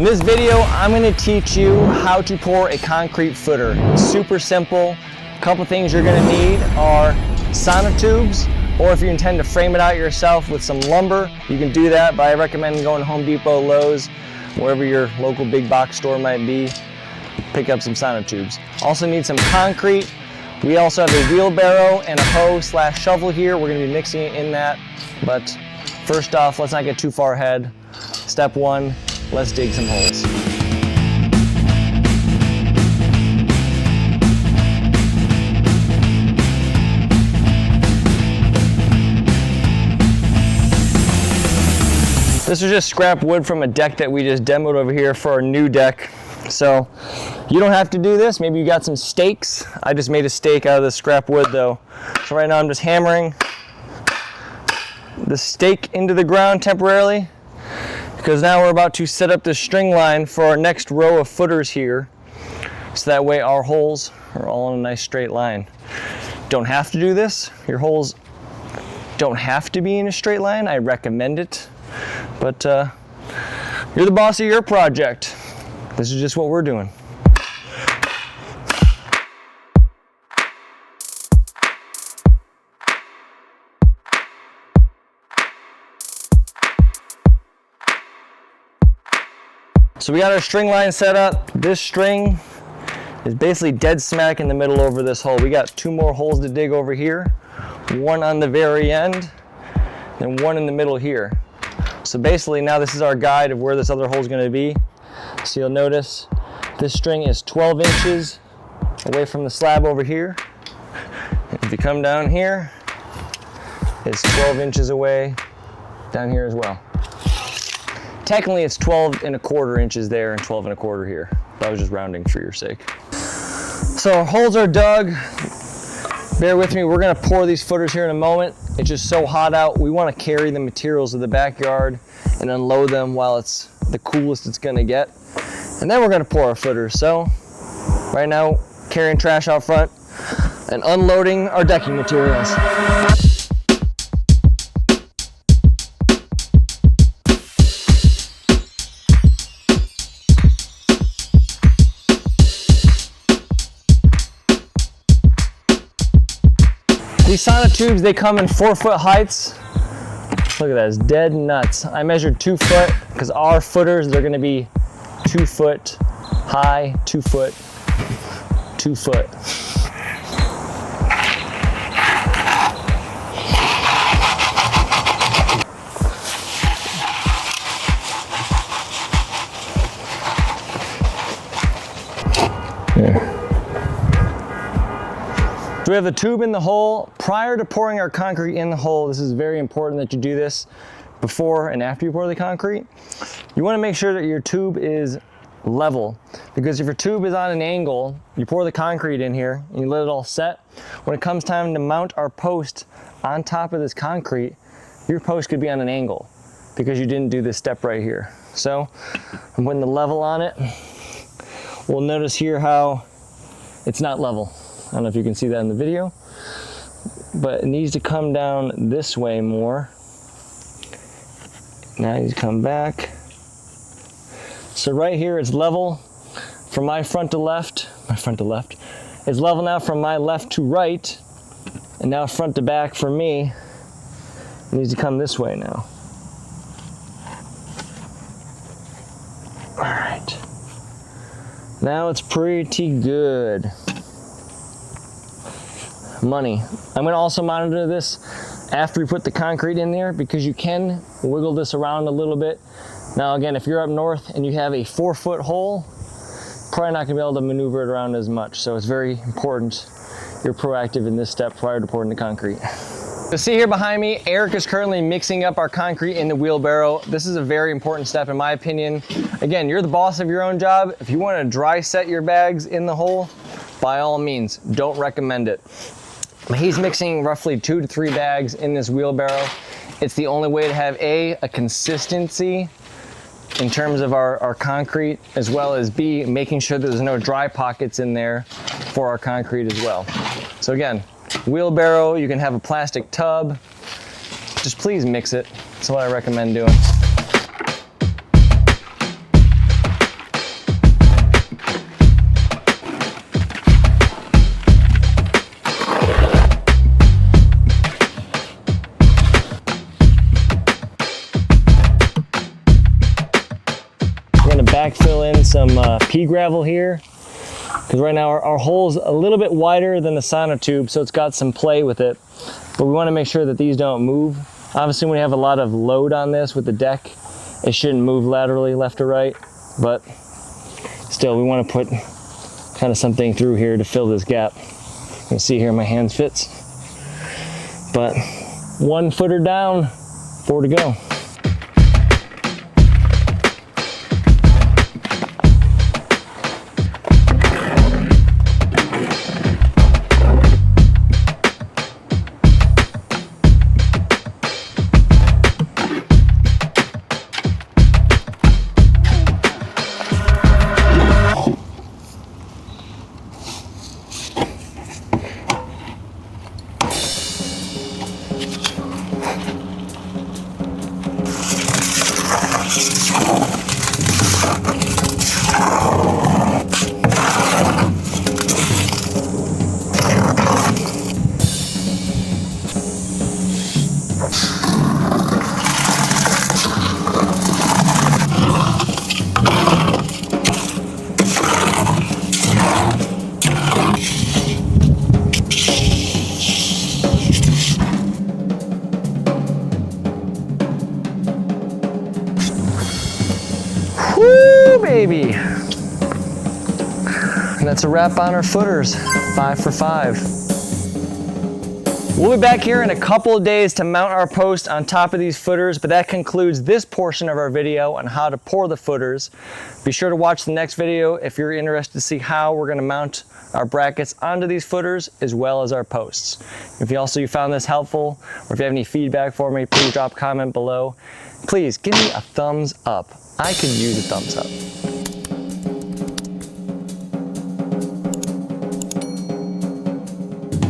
In this video, I'm going to teach you how to pour a concrete footer. It's super simple. A couple things you're going to need are sonotubes, or if you intend to frame it out yourself with some lumber, you can do that, but I recommend going to Home Depot, Lowe's, wherever your local big box store might be, pick up some sonotubes. Also need some concrete. We also have a wheelbarrow and a hoe/shovel here. We're going to be mixing it in that, but first off, let's not get too far ahead. Step one, let's dig some holes. This is just scrap wood from a deck that we just demoed over here for our new deck. So you don't have to do this. Maybe you got some stakes. I just made a stake out of the scrap wood though. So right now I'm just hammering the stake into the ground temporarily, because now we're about to set up the string line for our next row of footers here, so that way our holes are all in a nice straight line. Don't have to do this. Your holes don't have to be in a straight line. I recommend it, but you're the boss of your project. This is just what we're doing. So we got our string line set up. This string is basically dead smack in the middle over this hole. We got two more holes to dig over here, one on the very end and one in the middle here. So basically now this is our guide of where this other hole is going to be. So you'll notice this string is 12 inches away from the slab over here. If you come down here, it's 12 inches away down here as well. Technically it's 12¼ inches there and 12¼ here. But I was just rounding for your sake. So our holes are dug. Bear with me, we're gonna pour these footers here in a moment. It's just so hot out. We wanna carry the materials to the backyard and unload them while it's the coolest it's gonna get. And then we're gonna pour our footers. So right now, carrying trash out front and unloading our decking materials. These sonotubes, they come in 4-foot heights. Look at that, it's dead nuts. I measured 2 foot because our footers, they're gonna be 2 foot high, 2 foot, 2 foot. There. So we have the tube in the hole. Prior to pouring our concrete in the hole, this is very important that you do this before and after you pour the concrete. You want to make sure that your tube is level, because if your tube is on an angle, you pour the concrete in here and you let it all set. When it comes time to mount our post on top of this concrete, your post could be on an angle because you didn't do this step right here. So I'm putting the level on it. We'll notice here how it's not level. I don't know if you can see that in the video, but it needs to come down this way more. Now you come back. So right here it's level from my front to left. It's level now from my left to right, and now front to back for me. It needs to come this way now. All right. Now it's pretty good. Money. I'm going to also monitor this after we put the concrete in there, because you can wiggle this around a little bit. Now again, if you're up north and you have a 4-foot hole, probably not going to be able to maneuver it around as much. So it's very important you're proactive in this step prior to pouring the concrete. So see here behind me, Eric is currently mixing up our concrete in the wheelbarrow. This is a very important step in my opinion. Again, you're the boss of your own job. If you want to dry set your bags in the hole, by all means, don't recommend it. He's mixing roughly 2 to 3 bags in this wheelbarrow. It's the only way to have a consistency in terms of our concrete, as well as B, making sure that there's no dry pockets in there for our concrete as well. So again, wheelbarrow, you can have a plastic tub. Just please mix it. That's what I recommend doing. backfill in some pea gravel here, because right now our hole's a little bit wider than the sonotube, so it's got some play with it. But we want to make sure that these don't move. Obviously, when you have a lot of load on this with the deck, it shouldn't move laterally left or right, but still we want to put kind of something through here to fill this gap. You can see here my hand fits, but 1 footer down, 4 to go. Woo, baby! And that's a wrap on our footers. 5 for 5. We'll be back here in a couple of days to mount our post on top of these footers, but that concludes this portion of our video on how to pour the footers. Be sure to watch the next video if you're interested to see how we're going to mount our brackets onto these footers as well as our posts. If you found this helpful, or if you have any feedback for me, please drop a comment below. Please give me a thumbs up. I could use a thumbs up.